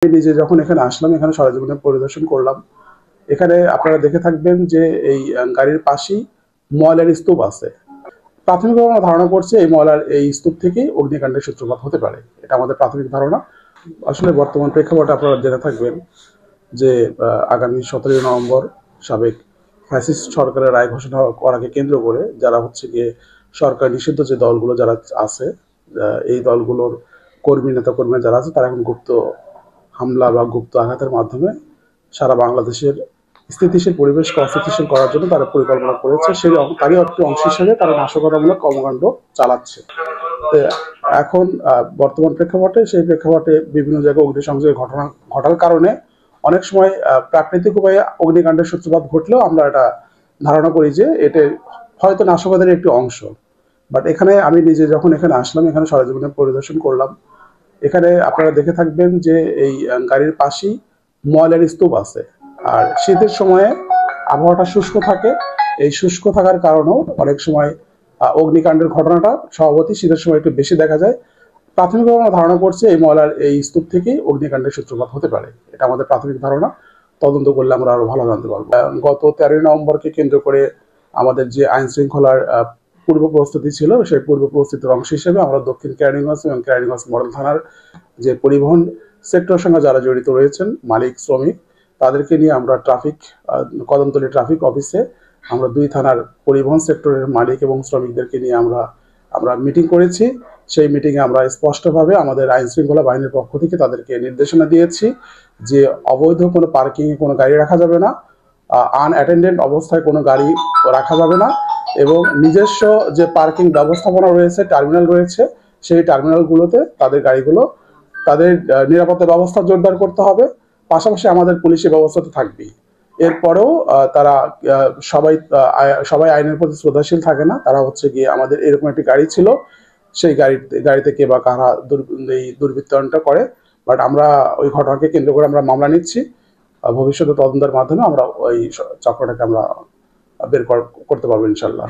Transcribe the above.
নিজে যখন এখানে আসলাম, এখানে সরেজমিনে পরিদর্শন করলাম। এখানে আপনারা দেখে থাকবেন যে এই গাড়ির পাশেই ময়লার স্তূপ আছে। প্রাথমিকভাবে আমরা ধারণা করছি এই ময়লার এই স্তূপ থেকেই অগ্নিকাণ্ডের সূত্রপাত হতে পারে। এটা আমাদের প্রাথমিক ধারণা। আসলে বর্তমান প্রেক্ষাপটে আপনারা জেনে থাকবেন যে আগামী 17 নভেম্বর সাবেক ফ্যাসিস্ট সরকারের রায় ঘোষণা করাকে কেন্দ্র করে যারা হচ্ছে গিয়ে সরকার নিষিদ্ধ যে দলগুলো যারা আছে, এই দলগুলোর নেতা কর্মীরা যারা আছে, তারা এখন গুপ্ত হামলা বা গুপ্ত আঘাতের মাধ্যমে সারা বাংলাদেশের স্থিতিশীল পরিবেশকে অস্থিতিশীল করার জন্য তারা পরিকল্পনা করেছে। তারই একটি অংশ হিসেবে তারা নাশকতামূলক কর্মকাণ্ড চালাচ্ছে। এখন বর্তমান প্রেক্ষাপটে সেই প্রেক্ষাপটে বিভিন্ন জায়গায় অগ্নিসংযোগের ঘটনা ঘটার কারণে অনেক সময় প্রাকৃতিক উপায়ে অগ্নিকাণ্ডের সূত্রপাত ঘটলেও আমরা এটা ধারণা করি যে এটা হয়তো নাশকতার একটি অংশ। বাট এখানে আমি নিজে যখন এখানে আসলাম, এখানে সরেজমিনে পরিদর্শন করলাম। এখানে আপনারা দেখে থাকবেন যে এই গাড়ির পাশেই ময়লার স্তূপ আছে। আর শীতের সময়ে আবহাওয়াটা শুষ্ক থাকে। এই শুষ্ক থাকার কারণেও অনেক সময় অগ্নিকাণ্ডের ঘটনাটা স্বভাবতই শীতের সময় একটু বেশি দেখা যায়। প্রাথমিকভাবে আমরা ধারণা করছি এই ময়লার এই স্তূপ থেকেই অগ্নিকাণ্ডের সূত্রপাত হতে পারে। এটা আমাদের প্রাথমিক ধারণা। তদন্ত করলে আমরা আরো ভালো জানতে পারবো। গত 13 নভেম্বরকে কেন্দ্র করে আমাদের যে আইন শৃঙ্খলার পূর্ব প্রস্তুতি ছিল, সেই পূর্ব প্রস্তুতির অংশ হিসেবে আমরা দক্ষিণ কেরানীগঞ্জ এবং কেরানীগঞ্জ মডেল থানার যে পরিবহন সেক্টরের সঙ্গে যারা জড়িত রয়েছেন, মালিক শ্রমিক, তাদেরকে নিয়ে আমরা কদমতলী ট্রাফিক অফিসে আমরা 2 থানার পরিবহন সেক্টরের মালিক এবং শ্রমিকদেরকে নিয়ে আমরা মিটিং করেছি। সেই মিটিংয়ে আমরা স্পষ্টভাবে আমাদের আইন শৃঙ্খলা বাহিনীর পক্ষ থেকে তাদেরকে নির্দেশনা দিয়েছি যে অবৈধ কোনো পার্কিংয়ে কোনো গাড়ি রাখা যাবে না, আনঅ্যাটেন্ডেন্ট অবস্থায় কোনো গাড়ি রাখা যাবে না, এবং নিজস্ব যে পার্কিং ব্যবস্থাপনা রয়েছে, টার্মিনাল রয়েছে, সেই টার্মিনালগুলোতে তাদের গাড়িগুলো তাদের নিরাপত্তা ব্যবস্থা জোরদার করতে হবে। পাশাপাশি আমাদের পুলিশি ব্যবস্থা তো থাকবেই। এরপরেও তারা সবাই আইনের প্রতি শ্রদ্ধাশীল থাকে না। তারা হচ্ছে গিয়ে আমাদের এরকম একটি গাড়ি ছিল, সেই গাড়িতে কে বা কারা এই দুর্বৃত্তায়নটা করে। বাট আমরা ওই ঘটনাকে কেন্দ্র করে আমরা মামলা নিচ্ছি। ভবিষ্যতে তদন্তের মাধ্যমে আমরা ওই চক্রটাকে আমরা বের করতে পারবো ইনশাল্লাহ।